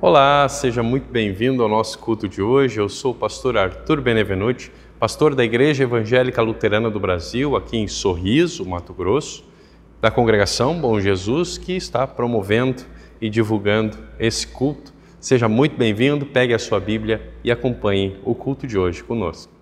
Olá, seja muito bem-vindo ao nosso culto de hoje. Eu sou o pastor Arthur Benevenuti, pastor da Igreja Evangélica Luterana do Brasil, aqui em Sorriso, Mato Grosso, da Congregação Bom Jesus, que está promovendo e divulgando esse culto. Seja muito bem-vindo, pegue a sua Bíblia e acompanhe o culto de hoje conosco.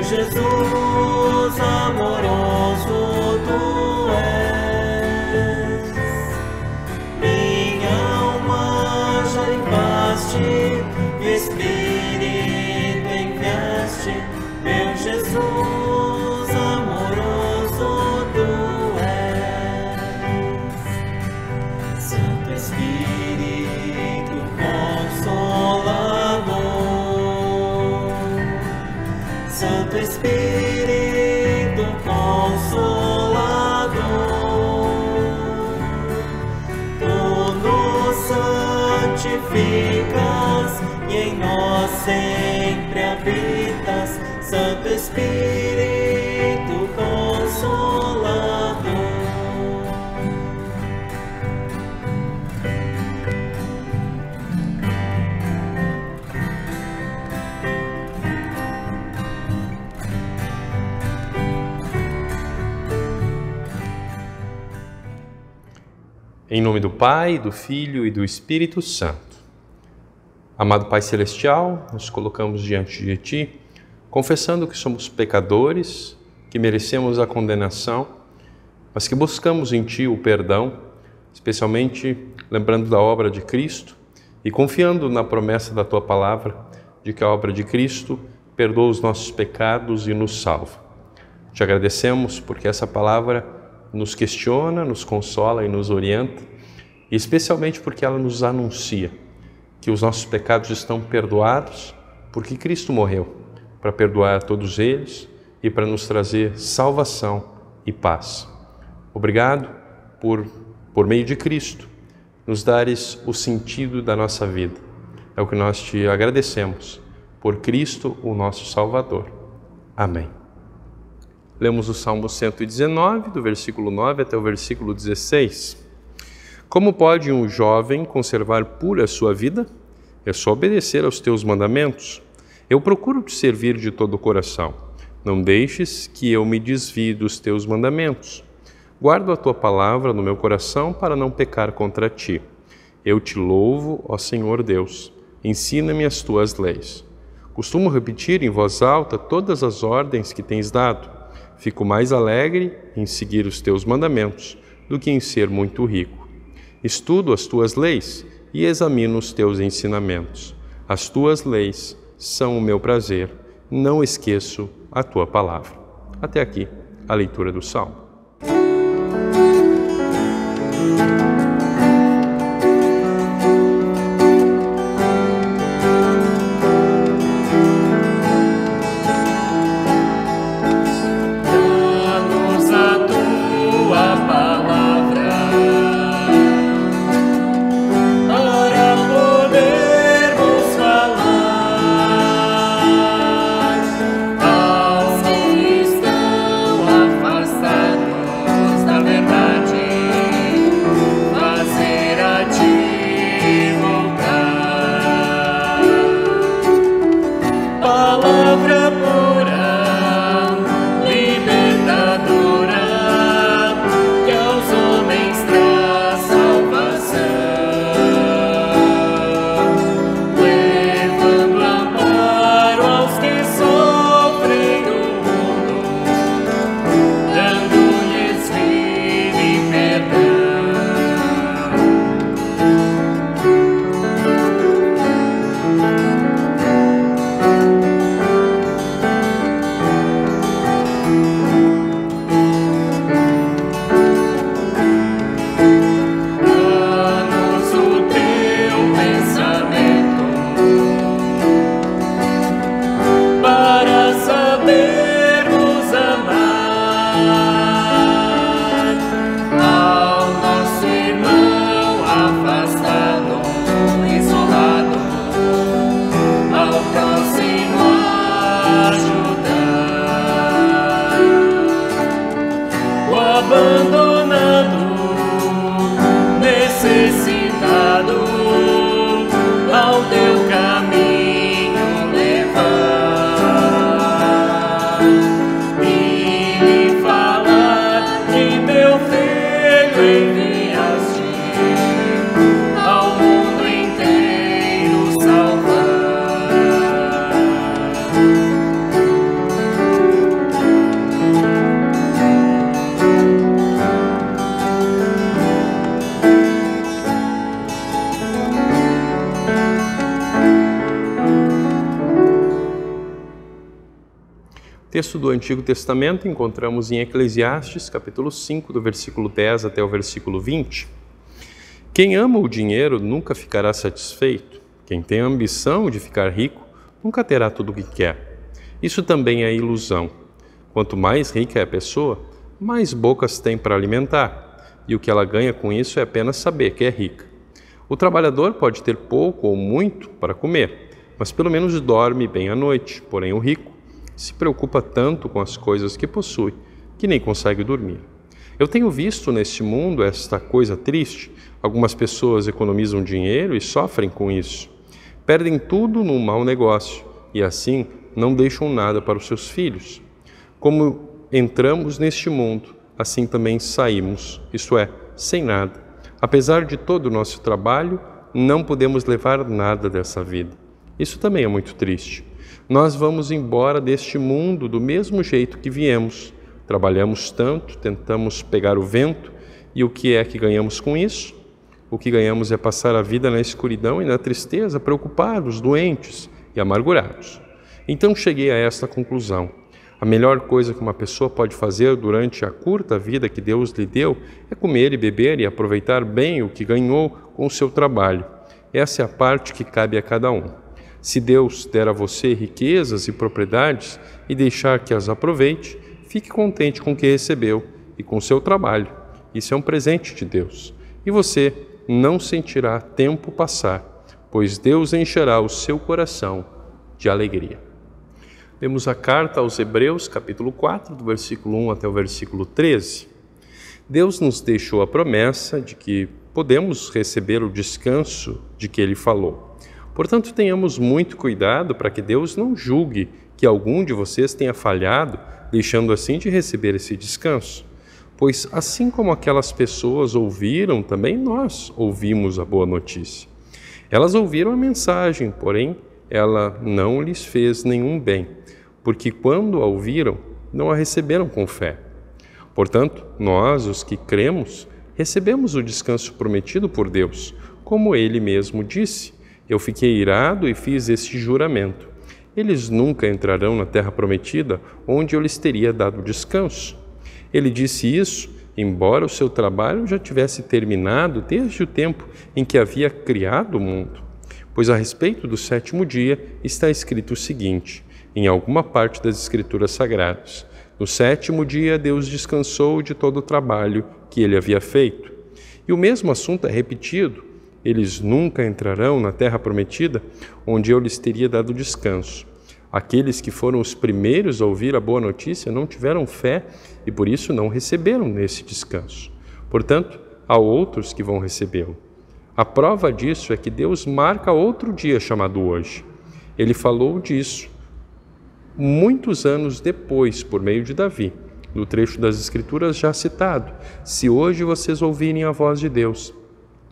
Jesus amoroso tu és, minha alma já limpaste, Espírito enviaste, meu Jesus amoroso tu és, Santo Espírito Consolador, Santo Espírito Consolador, tu nos santificas e em nós sempre habitas, Santo Espírito Consolador. Em nome do Pai, do Filho e do Espírito Santo. Amado Pai Celestial, nos colocamos diante de Ti, confessando que somos pecadores, que merecemos a condenação, mas que buscamos em Ti o perdão, especialmente lembrando da obra de Cristo e confiando na promessa da Tua Palavra de que a obra de Cristo perdoa os nossos pecados e nos salva. Te agradecemos porque essa palavra nos questiona, nos consola e nos orienta, e especialmente porque ela nos anuncia que os nossos pecados estão perdoados, porque Cristo morreu para perdoar a todos eles e para nos trazer salvação e paz. Obrigado por meio de Cristo, nos dares o sentido da nossa vida. É o que nós te agradecemos, por Cristo, o nosso Salvador. Amém. Lemos o Salmo 119, do versículo 9 até o versículo 16. Como pode um jovem conservar pura a sua vida? É só obedecer aos teus mandamentos. Eu procuro te servir de todo o coração. Não deixes que eu me desvie dos teus mandamentos. Guardo a tua palavra no meu coração para não pecar contra ti. Eu te louvo, ó Senhor Deus. Ensina-me as tuas leis. Costumo repetir em voz alta todas as ordens que tens dado. Fico mais alegre em seguir os teus mandamentos do que em ser muito rico. Estudo as tuas leis e examino os teus ensinamentos. As tuas leis são o meu prazer. Não esqueço a tua palavra. Até aqui a leitura do Salmo. abandonado, necessitado, ao teu caminho levar e lhe falar que teu filho enviaste ao mundo inteiro salvar. Texto do Antigo Testamento encontramos em Eclesiastes, capítulo 5, do versículo 10 até o versículo 20. Quem ama o dinheiro nunca ficará satisfeito. Quem tem a ambição de ficar rico nunca terá tudo o que quer. Isso também é ilusão. Quanto mais rica é a pessoa, mais bocas tem para alimentar, e o que ela ganha com isso é apenas saber que é rica. O trabalhador pode ter pouco ou muito para comer, mas pelo menos dorme bem à noite. Porém, o rico se preocupa tanto com as coisas que possui que nem consegue dormir. Eu tenho visto neste mundo esta coisa triste. Algumas pessoas economizam dinheiro e sofrem com isso. Perdem tudo num mau negócio e assim não deixam nada para os seus filhos. Como entramos neste mundo, assim também saímos, isto é, sem nada. Apesar de todo o nosso trabalho, não podemos levar nada dessa vida. Isso também é muito triste. Nós vamos embora deste mundo do mesmo jeito que viemos. Trabalhamos tanto, tentamos pegar o vento, e o que é que ganhamos com isso? O que ganhamos é passar a vida na escuridão e na tristeza, preocupados, doentes e amargurados. Então cheguei a esta conclusão. A melhor coisa que uma pessoa pode fazer durante a curta vida que Deus lhe deu é comer e beber e aproveitar bem o que ganhou com o seu trabalho. Essa é a parte que cabe a cada um. Se Deus der a você riquezas e propriedades e deixar que as aproveite, fique contente com o que recebeu e com o seu trabalho. Isso é um presente de Deus. E você não sentirá tempo passar, pois Deus encherá o seu coração de alegria. Temos a carta aos Hebreus, capítulo 4, do versículo 1 até o versículo 13. Deus nos deixou a promessa de que podemos receber o descanso de que Ele falou. Portanto, tenhamos muito cuidado para que Deus não julgue que algum de vocês tenha falhado, deixando assim de receber esse descanso. Pois assim como aquelas pessoas ouviram, também nós ouvimos a boa notícia. Elas ouviram a mensagem, porém ela não lhes fez nenhum bem, porque quando a ouviram, não a receberam com fé. Portanto, nós, os que cremos, recebemos o descanso prometido por Deus, como Ele mesmo disse. Eu fiquei irado e fiz este juramento. Eles nunca entrarão na terra prometida, onde eu lhes teria dado descanso. Ele disse isso, embora o seu trabalho já tivesse terminado desde o tempo em que havia criado o mundo. Pois a respeito do sétimo dia está escrito o seguinte, em alguma parte das Escrituras Sagradas: no sétimo dia Deus descansou de todo o trabalho que ele havia feito. E o mesmo assunto é repetido. Eles nunca entrarão na terra prometida, onde eu lhes teria dado descanso. Aqueles que foram os primeiros a ouvir a boa notícia não tiveram fé e por isso não receberam esse descanso. Portanto, há outros que vão recebê-lo. A prova disso é que Deus marca outro dia chamado hoje. Ele falou disso muitos anos depois, por meio de Davi, no trecho das Escrituras já citado: se hoje vocês ouvirem a voz de Deus,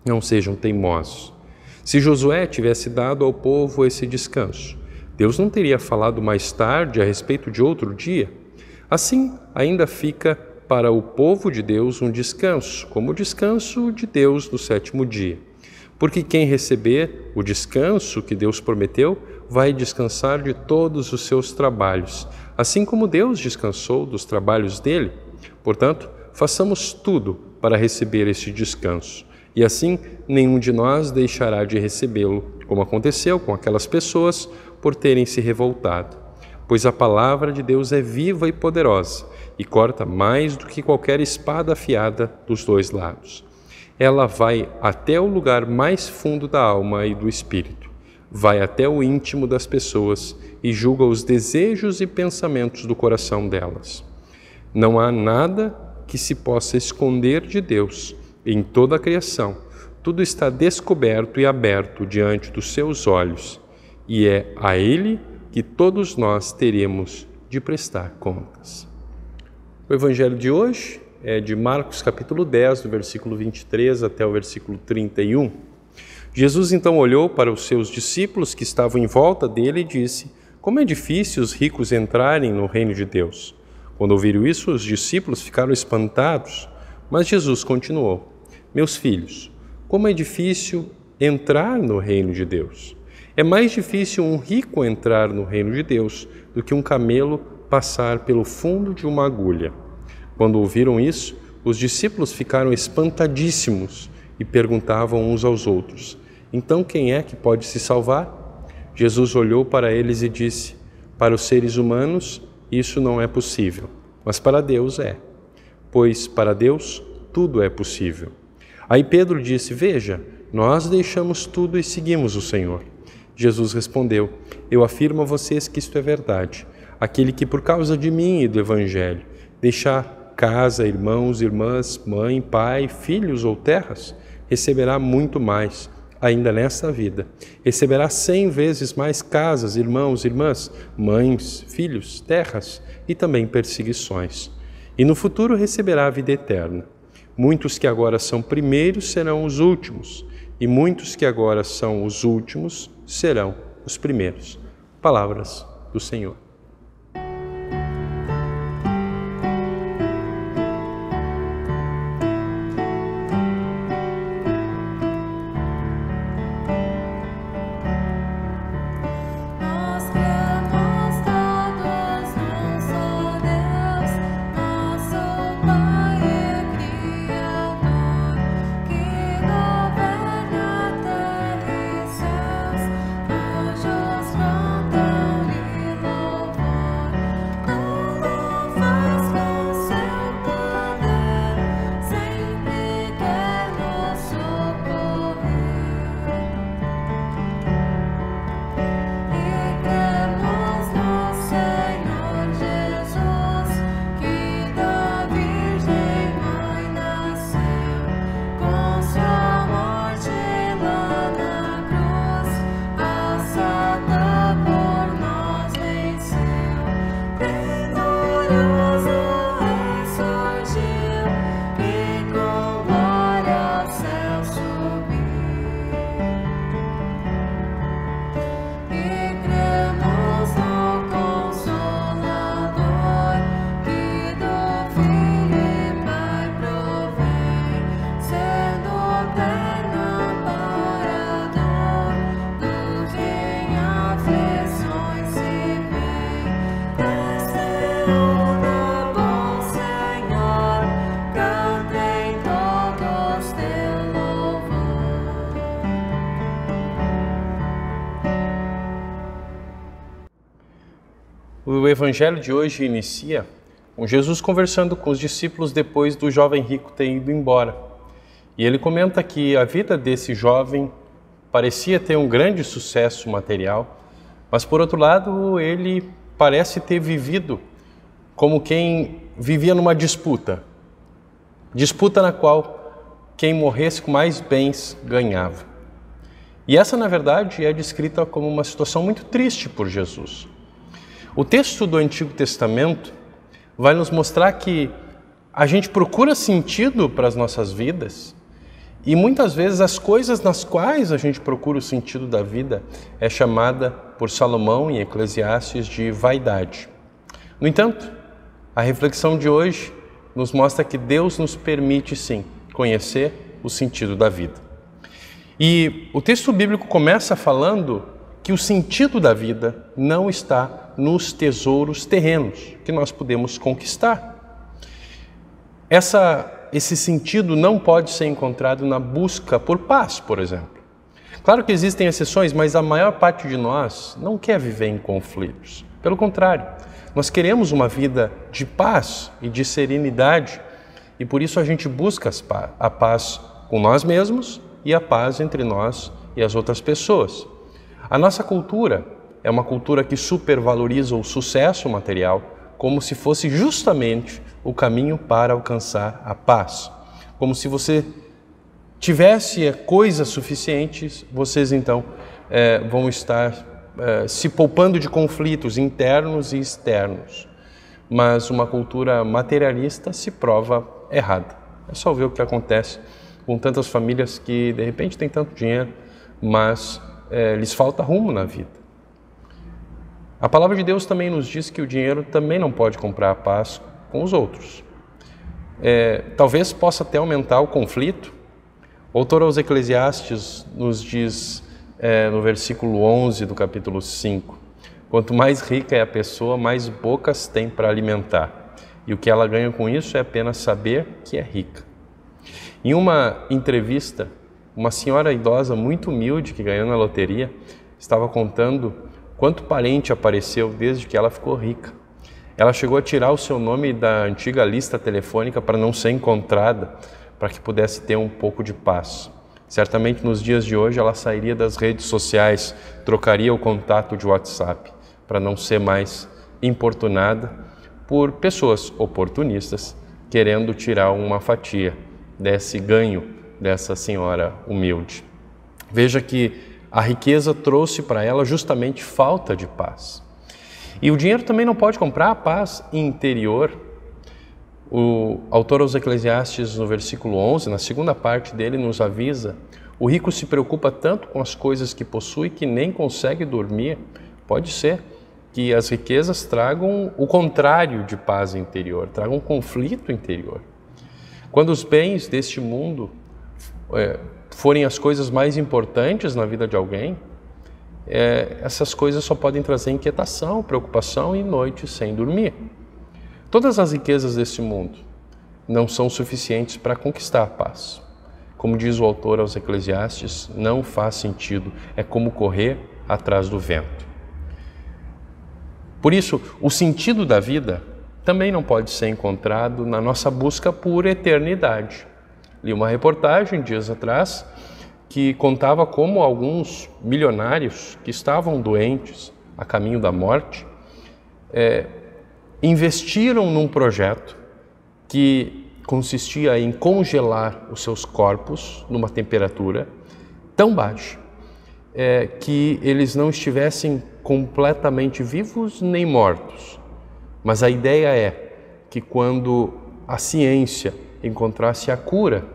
não sejam teimosos. Se Josué tivesse dado ao povo esse descanso, Deus não teria falado mais tarde a respeito de outro dia? Assim, ainda fica para o povo de Deus um descanso, como o descanso de Deus no sétimo dia. Porque quem receber o descanso que Deus prometeu, vai descansar de todos os seus trabalhos, assim como Deus descansou dos trabalhos dele. Portanto, façamos tudo para receber este descanso. E assim, nenhum de nós deixará de recebê-lo, como aconteceu com aquelas pessoas por terem se revoltado. Pois a palavra de Deus é viva e poderosa e corta mais do que qualquer espada afiada dos dois lados. Ela vai até o lugar mais fundo da alma e do espírito, vai até o íntimo das pessoas e julga os desejos e pensamentos do coração delas. Não há nada que se possa esconder de Deus. Em toda a criação, tudo está descoberto e aberto diante dos seus olhos, e é a Ele que todos nós teremos de prestar contas. O evangelho de hoje é de Marcos capítulo 10, do versículo 23 até o versículo 31. Jesus então olhou para os seus discípulos que estavam em volta dele e disse: como é difícil os ricos entrarem no reino de Deus. Quando ouviram isso, os discípulos ficaram espantados, mas Jesus continuou: meus filhos, como é difícil entrar no reino de Deus. É mais difícil um rico entrar no reino de Deus do que um camelo passar pelo fundo de uma agulha. Quando ouviram isso, os discípulos ficaram espantadíssimos e perguntavam uns aos outros: então quem é que pode se salvar? Jesus olhou para eles e disse: para os seres humanos isso não é possível, mas para Deus é, pois para Deus tudo é possível. Aí Pedro disse: veja, nós deixamos tudo e seguimos o Senhor. Jesus respondeu: eu afirmo a vocês que isto é verdade. Aquele que por causa de mim e do Evangelho deixar casa, irmãos, irmãs, mãe, pai, filhos ou terras, receberá muito mais, ainda nesta vida. Receberá 100 vezes mais casas, irmãos, irmãs, mães, filhos, terras e também perseguições. E no futuro receberá a vida eterna. Muitos que agora são primeiros serão os últimos, e muitos que agora são os últimos serão os primeiros. Palavras do Senhor. O evangelho de hoje inicia com Jesus conversando com os discípulos depois do jovem rico ter ido embora. E ele comenta que a vida desse jovem parecia ter um grande sucesso material, mas por outro lado ele parece ter vivido como quem vivia numa disputa na qual quem morresse com mais bens ganhava. E essa, na verdade, é descrita como uma situação muito triste por Jesus. O texto do Antigo Testamento vai nos mostrar que a gente procura sentido para as nossas vidas e muitas vezes as coisas nas quais a gente procura o sentido da vida é chamada por Salomão em Eclesiastes de vaidade. No entanto, a reflexão de hoje nos mostra que Deus nos permite sim conhecer o sentido da vida. E o texto bíblico começa falando que o sentido da vida não está nos tesouros terrenos que nós podemos conquistar. Esse sentido não pode ser encontrado na busca por paz, por exemplo. Claro que existem exceções, mas a maior parte de nós não quer viver em conflitos. Pelo contrário, nós queremos uma vida de paz e de serenidade e por isso a gente busca a paz com nós mesmos e a paz entre nós e as outras pessoas. A nossa cultura é uma cultura que supervaloriza o sucesso material como se fosse justamente o caminho para alcançar a paz. Como se você tivesse coisas suficientes, vocês então vão estar se poupando de conflitos internos e externos. Mas uma cultura materialista se prova errada. É só ver o que acontece com tantas famílias que de repente têm tanto dinheiro, mas lhes falta rumo na vida. A palavra de Deus também nos diz que o dinheiro também não pode comprar a paz com os outros. Talvez possa até aumentar o conflito. O autor aos Eclesiastes nos diz no versículo 11 do capítulo 5, quanto mais rica é a pessoa, mais bocas tem para alimentar. E o que ela ganha com isso é apenas saber que é rica. Em uma entrevista, uma senhora idosa muito humilde que ganhou na loteria estava contando quanto parente apareceu desde que ela ficou rica. Ela chegou a tirar o seu nome da antiga lista telefônica para não ser encontrada, para que pudesse ter um pouco de paz. Certamente nos dias de hoje ela sairia das redes sociais, trocaria o contato de WhatsApp, para não ser mais importunada por pessoas oportunistas querendo tirar uma fatia desse ganho dessa senhora humilde. Veja que a riqueza trouxe para ela justamente falta de paz. E o dinheiro também não pode comprar a paz interior. O autor aos Eclesiastes, no versículo 11, na segunda parte dele, nos avisa: o rico se preocupa tanto com as coisas que possui que nem consegue dormir. Pode ser que as riquezas tragam o contrário de paz interior, tragam conflito interior. Quando os bens deste mundo forem as coisas mais importantes na vida de alguém, essas coisas só podem trazer inquietação, preocupação e noites sem dormir. Todas as riquezas deste mundo não são suficientes para conquistar a paz. Como diz o autor aos Eclesiastes, não faz sentido, é como correr atrás do vento. Por isso, o sentido da vida também não pode ser encontrado na nossa busca por eternidade. Li uma reportagem dias atrás que contava como alguns milionários que estavam doentes, a caminho da morte, investiram num projeto que consistia em congelar os seus corpos numa temperatura tão baixa que eles não estivessem completamente vivos nem mortos. Mas a ideia é que quando a ciência encontrasse a cura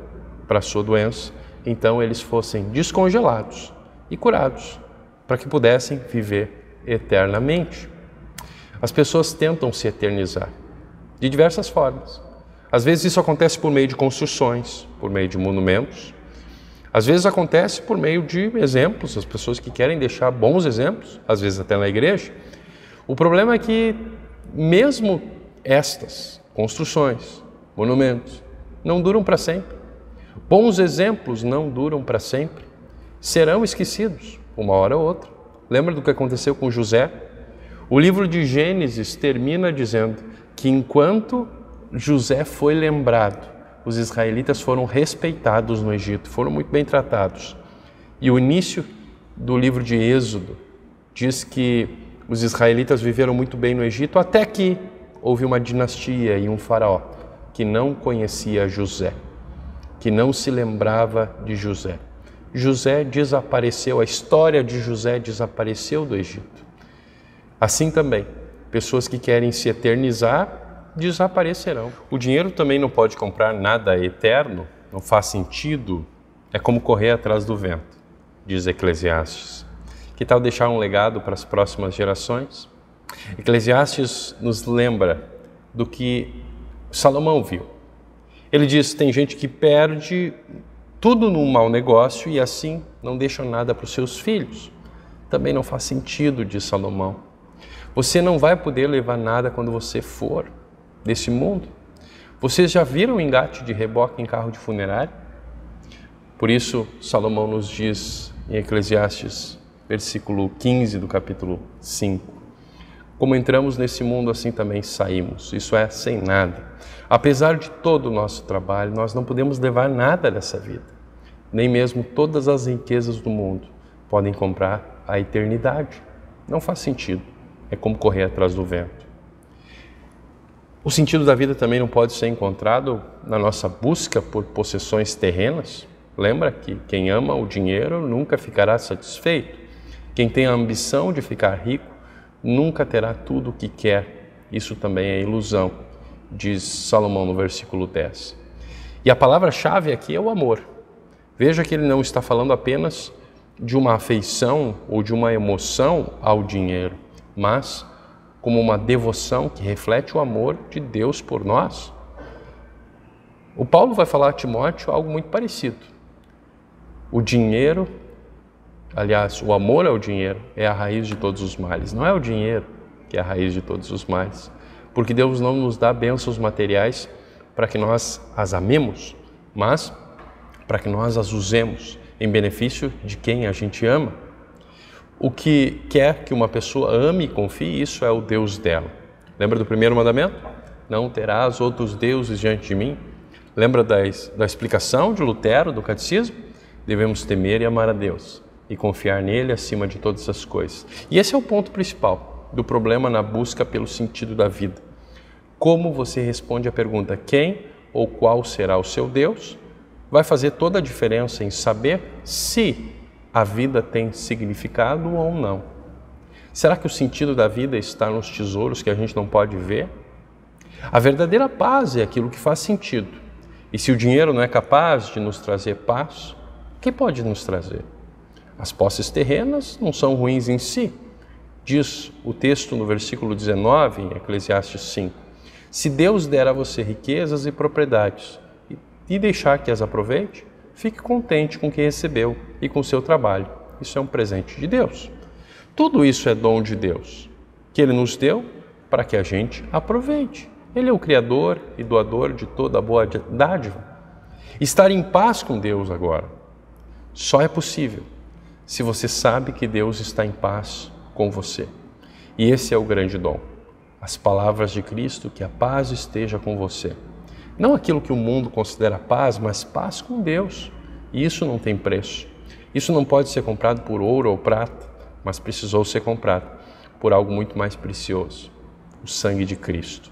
para a sua doença, então eles fossem descongelados e curados, para que pudessem viver eternamente. As pessoas tentam se eternizar de diversas formas. Às vezes isso acontece por meio de construções, por meio de monumentos. Às vezes acontece por meio de exemplos, as pessoas que querem deixar bons exemplos, às vezes até na igreja. O problema é que mesmo estas construções, monumentos, não duram para sempre. Bons exemplos não duram para sempre. Serão esquecidos, uma hora ou outra. Lembra do que aconteceu com José? O livro de Gênesis termina dizendo que enquanto José foi lembrado, os israelitas foram respeitados no Egito, foram muito bem tratados. E o início do livro de Êxodo diz que os israelitas viveram muito bem no Egito, até que houve uma dinastia e um faraó que não conhecia José, que não se lembrava de José. José desapareceu, a história de José desapareceu do Egito. Assim também, pessoas que querem se eternizar desaparecerão. O dinheiro também não pode comprar nada eterno, não faz sentido, é como correr atrás do vento, diz Eclesiastes. Que tal deixar um legado para as próximas gerações? Eclesiastes nos lembra do que Salomão viu. Ele diz que tem gente que perde tudo num mau negócio e assim não deixa nada para os seus filhos. Também não faz sentido, diz Salomão. Você não vai poder levar nada quando você for desse mundo. Vocês já viram engate de reboque em carro de funerária? Por isso, Salomão nos diz em Eclesiastes, versículo 15 do capítulo 5, como entramos nesse mundo, assim também saímos. Isso é, sem nada. Apesar de todo o nosso trabalho, nós não podemos levar nada dessa vida. Nem mesmo todas as riquezas do mundo podem comprar a eternidade. Não faz sentido. É como correr atrás do vento. O sentido da vida também não pode ser encontrado na nossa busca por possessões terrenas. Lembra que quem ama o dinheiro nunca ficará satisfeito. Quem tem a ambição de ficar rico nunca terá tudo o que quer. Isso também é ilusão, diz Salomão no versículo 10. E a palavra-chave aqui é o amor. Veja que ele não está falando apenas de uma afeição ou de uma emoção ao dinheiro, mas como uma devoção que reflete o amor de Deus por nós. O Paulo vai falar a Timóteo algo muito parecido. O dinheiro, aliás, o amor ao dinheiro é a raiz de todos os males. Não é o dinheiro que é a raiz de todos os males, porque Deus não nos dá bênçãos materiais para que nós as amemos, mas para que nós as usemos em benefício de quem a gente ama. O que quer que uma pessoa ame e confie, isso é o Deus dela. Lembra do primeiro mandamento? Não terás outros deuses diante de mim. Lembra da explicação de Lutero, do Catecismo? Devemos temer e amar a Deus e confiar nele acima de todas as coisas. E esse é o ponto principal do problema na busca pelo sentido da vida. Como você responde à pergunta quem ou qual será o seu Deus, vai fazer toda a diferença em saber se a vida tem significado ou não. Será que o sentido da vida está nos tesouros que a gente não pode ver? A verdadeira paz é aquilo que faz sentido. E se o dinheiro não é capaz de nos trazer paz, o que pode nos trazer? As posses terrenas não são ruins em si. Diz o texto no versículo 19, em Eclesiastes 5. Se Deus der a você riquezas e propriedades e deixar que as aproveite, fique contente com o que recebeu e com o seu trabalho. Isso é um presente de Deus. Tudo isso é dom de Deus, que Ele nos deu para que a gente aproveite. Ele é o Criador e doador de toda a boa dádiva. Estar em paz com Deus agora só é possível se você sabe que Deus está em paz com você. E esse é o grande dom. As palavras de Cristo, que a paz esteja com você. Não aquilo que o mundo considera paz, mas paz com Deus. E isso não tem preço. Isso não pode ser comprado por ouro ou prata, mas precisou ser comprado por algo muito mais precioso, o sangue de Cristo.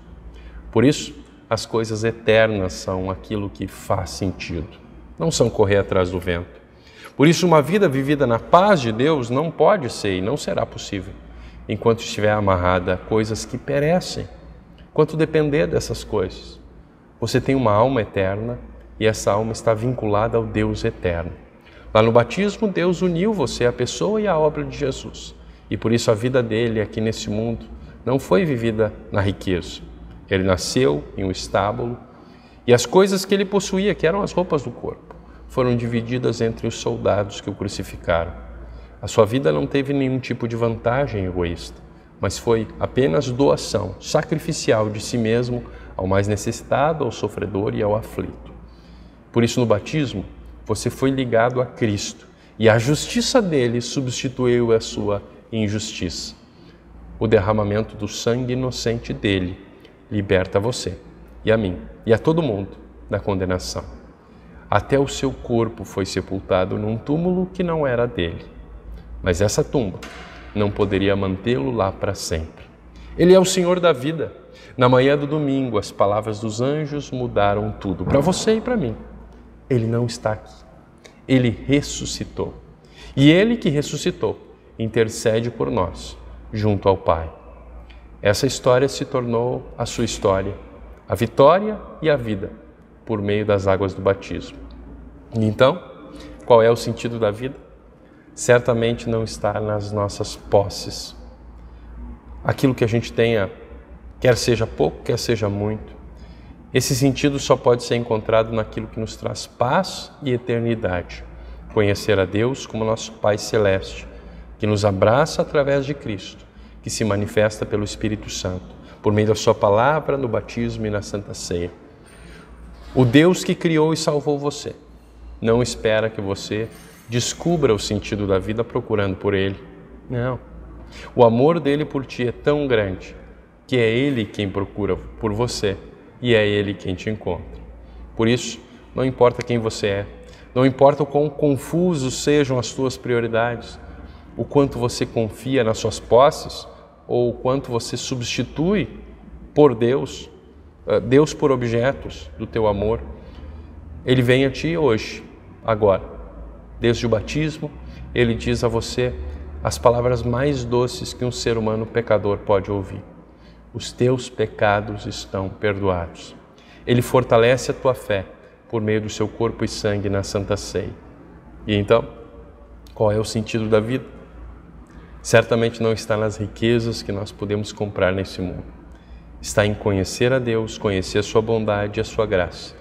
Por isso, as coisas eternas são aquilo que faz sentido, não são correr atrás do vento. Por isso, uma vida vivida na paz de Deus não pode ser e não será possível enquanto estiver amarrada a coisas que perecem, enquanto depender dessas coisas. Você tem uma alma eterna e essa alma está vinculada ao Deus eterno. Lá no batismo, Deus uniu você à pessoa e à obra de Jesus. E por isso a vida dele aqui nesse mundo não foi vivida na riqueza. Ele nasceu em um estábulo e as coisas que ele possuía, que eram as roupas do corpo, foram divididas entre os soldados que o crucificaram. A sua vida não teve nenhum tipo de vantagem egoísta, mas foi apenas doação sacrificial de si mesmo ao mais necessitado, ao sofredor e ao aflito. Por isso, no batismo, você foi ligado a Cristo e a justiça dele substituiu a sua injustiça. O derramamento do sangue inocente dele liberta você e a mim e a todo mundo da condenação. Até o seu corpo foi sepultado num túmulo que não era dele, mas essa tumba não poderia mantê-lo lá para sempre. Ele é o Senhor da vida. Na manhã do domingo, as palavras dos anjos mudaram tudo, para você e para mim. Ele não está aqui. Ele ressuscitou. E ele que ressuscitou intercede por nós, junto ao Pai. Essa história se tornou a sua história, a vitória e a vida, por meio das águas do batismo. E então, qual é o sentido da vida? Certamente não está nas nossas posses. Aquilo que a gente tenha, quer seja pouco, quer seja muito. Esse sentido só pode ser encontrado naquilo que nos traz paz e eternidade. Conhecer a Deus como nosso Pai Celeste, que nos abraça através de Cristo, que se manifesta pelo Espírito Santo, por meio da sua palavra, no batismo e na Santa Ceia. O Deus que criou e salvou você não espera que você descubra o sentido da vida procurando por Ele. Não. O amor dele por ti é tão grande que é Ele quem procura por você e é Ele quem te encontra. Por isso, não importa quem você é, não importa o quão confusos sejam as tuas prioridades, o quanto você confia nas suas posses ou o quanto você substitui por Deus Deus por objetos do teu amor, Ele vem a ti hoje, agora. Desde o batismo, Ele diz a você as palavras mais doces que um ser humano pecador pode ouvir. Os teus pecados estão perdoados. Ele fortalece a tua fé por meio do seu corpo e sangue na Santa Ceia. E então, qual é o sentido da vida? Certamente não está nas riquezas que nós podemos comprar nesse mundo. Está em conhecer a Deus, conhecer a sua bondade e a sua graça.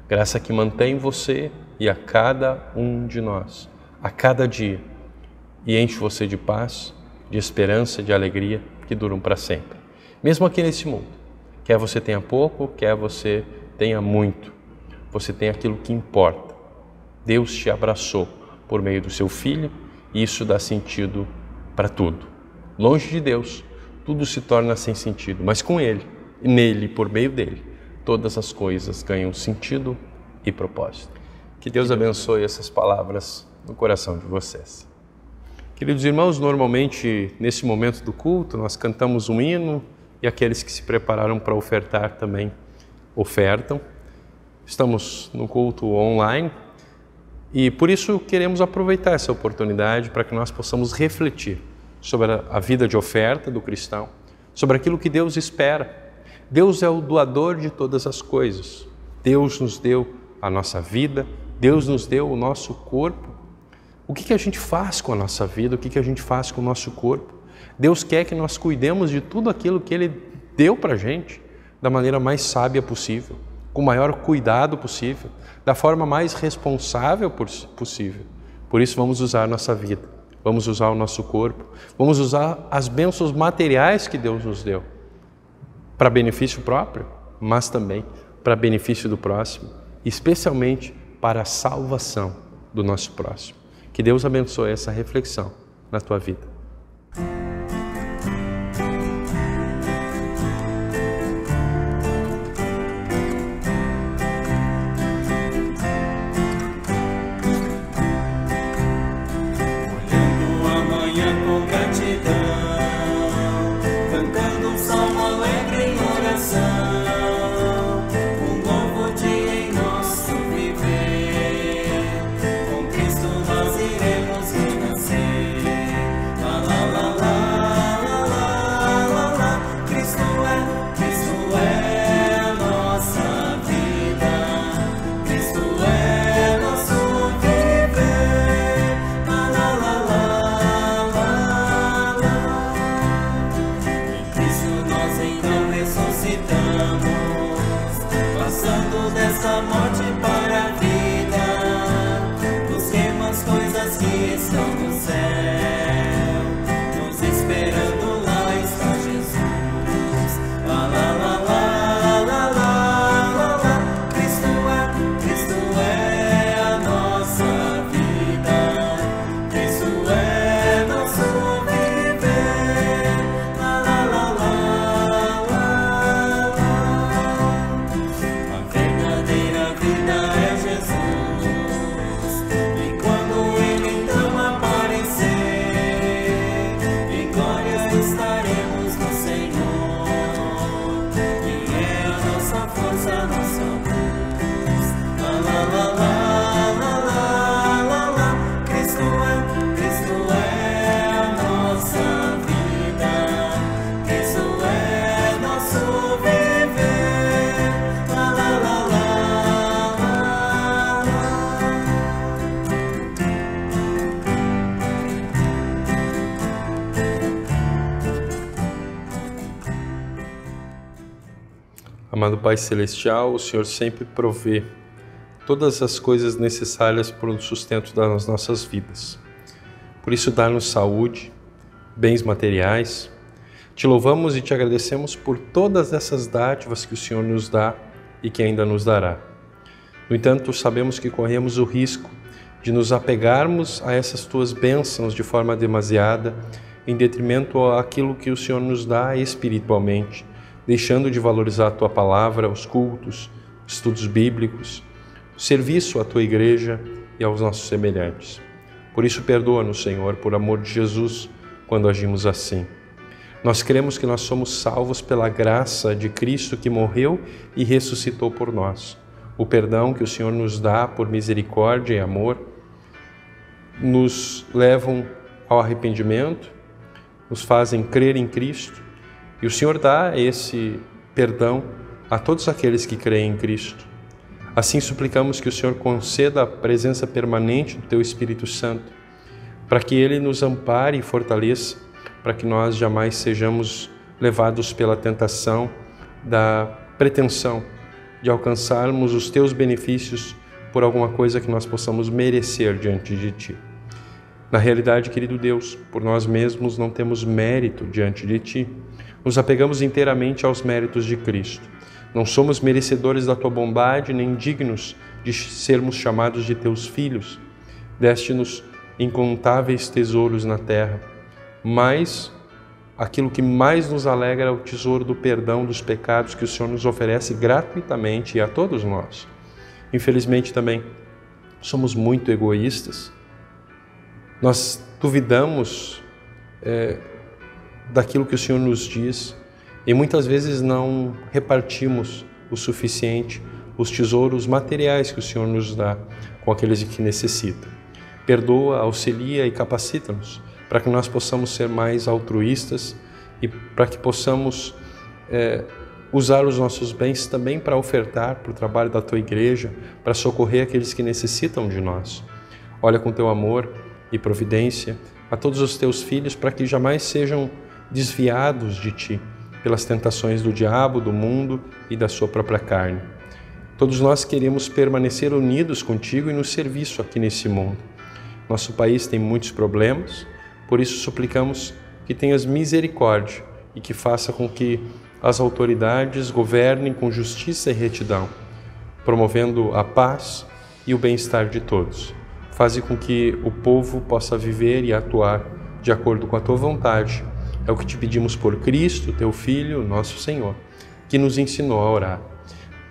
Graça que mantém você e a cada um de nós, a cada dia, e enche você de paz, de esperança, de alegria que duram para sempre. Mesmo aqui nesse mundo, quer você tenha pouco, quer você tenha muito, você tem aquilo que importa. Deus te abraçou por meio do seu Filho e isso dá sentido para tudo. Longe de Deus, tudo se torna sem sentido, mas com Ele, e nele, por meio dele, todas as coisas ganham sentido e propósito. Que Deus abençoe essas palavras no coração de vocês. Queridos irmãos, normalmente nesse momento do culto nós cantamos um hino e aqueles que se prepararam para ofertar também ofertam. Estamos no culto online e por isso queremos aproveitar essa oportunidade para que nós possamos refletir sobre a vida de oferta do cristão, sobre aquilo que Deus espera. Deus é o doador de todas as coisas. Deus nos deu a nossa vida, Deus nos deu o nosso corpo. O que a gente faz com a nossa vida? O que a gente faz com o nosso corpo? Deus quer que nós cuidemos de tudo aquilo que Ele deu para a gente da maneira mais sábia possível, com o maior cuidado possível, da forma mais responsável possível. Por isso vamos usar a nossa vida, vamos usar o nosso corpo, vamos usar as bênçãos materiais que Deus nos deu, para benefício próprio, mas também para benefício do próximo, especialmente para a salvação do nosso próximo. Que Deus abençoe essa reflexão na tua vida. Amado Pai Celestial, o Senhor sempre provê todas as coisas necessárias para o sustento das nossas vidas. Por isso, dá-nos saúde, bens materiais. Te louvamos e te agradecemos por todas essas dádivas que o Senhor nos dá e que ainda nos dará. No entanto, sabemos que corremos o risco de nos apegarmos a essas tuas bênçãos de forma demasiada, em detrimento àquilo que o Senhor nos dá espiritualmente, deixando de valorizar a tua palavra, os cultos, estudos bíblicos, o serviço à tua igreja e aos nossos semelhantes. Por isso, perdoa-nos, Senhor, por amor de Jesus, quando agimos assim. Nós cremos que nós somos salvos pela graça de Cristo que morreu e ressuscitou por nós. O perdão que o Senhor nos dá por misericórdia e amor nos levam ao arrependimento, nos fazem crer em Cristo, e o Senhor dá esse perdão a todos aqueles que creem em Cristo. Assim suplicamos que o Senhor conceda a presença permanente do Teu Espírito Santo, para que Ele nos ampare e fortaleça, para que nós jamais sejamos levados pela tentação da pretensão de alcançarmos os Teus benefícios por alguma coisa que nós possamos merecer diante de Ti. Na realidade, querido Deus, por nós mesmos não temos mérito diante de Ti. Nos apegamos inteiramente aos méritos de Cristo. Não somos merecedores da Tua bondade, nem dignos de sermos chamados de Teus filhos. Deste-nos incontáveis tesouros na terra, mas aquilo que mais nos alegra é o tesouro do perdão dos pecados que o Senhor nos oferece gratuitamente a todos nós. Infelizmente também somos muito egoístas. Nós duvidamos daquilo que o Senhor nos diz e muitas vezes não repartimos o suficiente os tesouros materiais que o Senhor nos dá com aqueles que necessitam. Perdoa, auxilia e capacita-nos para que nós possamos ser mais altruístas e para que possamos usar os nossos bens também para ofertar para o trabalho da Tua Igreja, para socorrer aqueles que necessitam de nós. Olha com Teu amor e providência a todos os Teus filhos para que jamais sejam desviados de Ti pelas tentações do diabo, do mundo e da sua própria carne. Todos nós queremos permanecer unidos contigo e no serviço aqui nesse mundo. Nosso país tem muitos problemas, por isso suplicamos que tenhas misericórdia e que faça com que as autoridades governem com justiça e retidão, promovendo a paz e o bem-estar de todos. Faze com que o povo possa viver e atuar de acordo com a Tua vontade. É o que te pedimos por Cristo, Teu Filho, nosso Senhor, que nos ensinou a orar.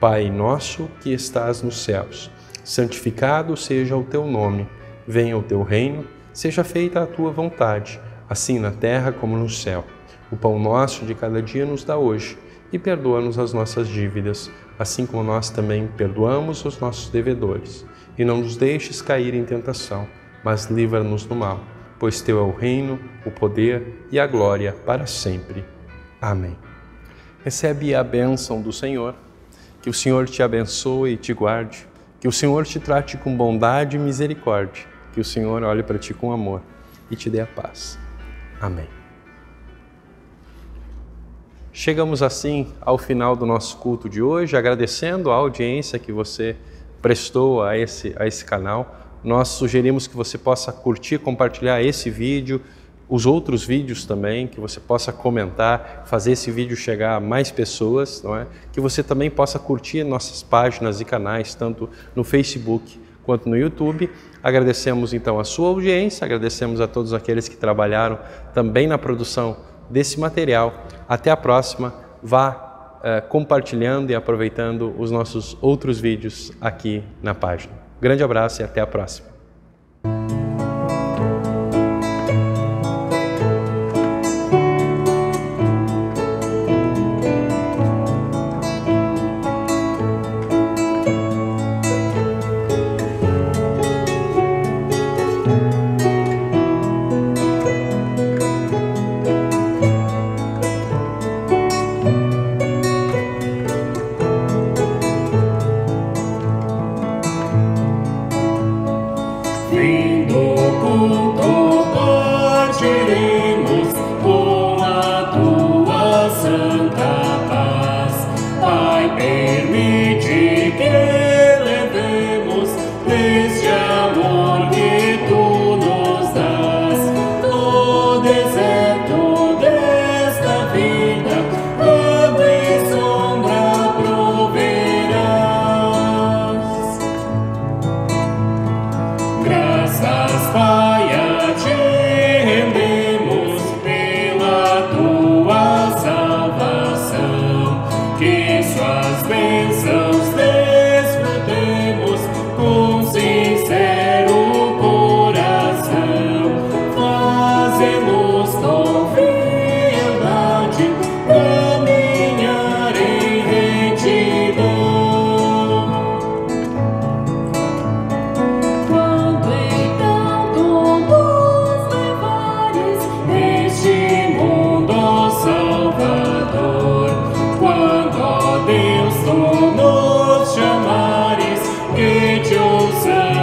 Pai nosso que estás nos céus, santificado seja o Teu nome. Venha o Teu reino, seja feita a Tua vontade, assim na terra como no céu. O pão nosso de cada dia nos dá hoje e perdoa-nos as nossas dívidas, assim como nós também perdoamos os nossos devedores. E não nos deixes cair em tentação, mas livra-nos do mal, pois Teu é o reino, o poder e a glória para sempre. Amém. Recebe a bênção do Senhor, que o Senhor te abençoe e te guarde, que o Senhor te trate com bondade e misericórdia, que o Senhor olhe para ti com amor e te dê a paz. Amém. Chegamos assim ao final do nosso culto de hoje, agradecendo a audiência que você prestou a esse canal. Nós sugerimos que você possa curtir, compartilhar esse vídeo, os outros vídeos também, que você possa comentar, fazer esse vídeo chegar a mais pessoas, não é? Que você também possa curtir nossas páginas e canais, tanto no Facebook quanto no YouTube. Agradecemos então a sua audiência, agradecemos a todos aqueles que trabalharam também na produção desse material. Até a próxima, vá compartilhando e aproveitando os nossos outros vídeos aqui na página. Grande abraço e até a próxima. sim.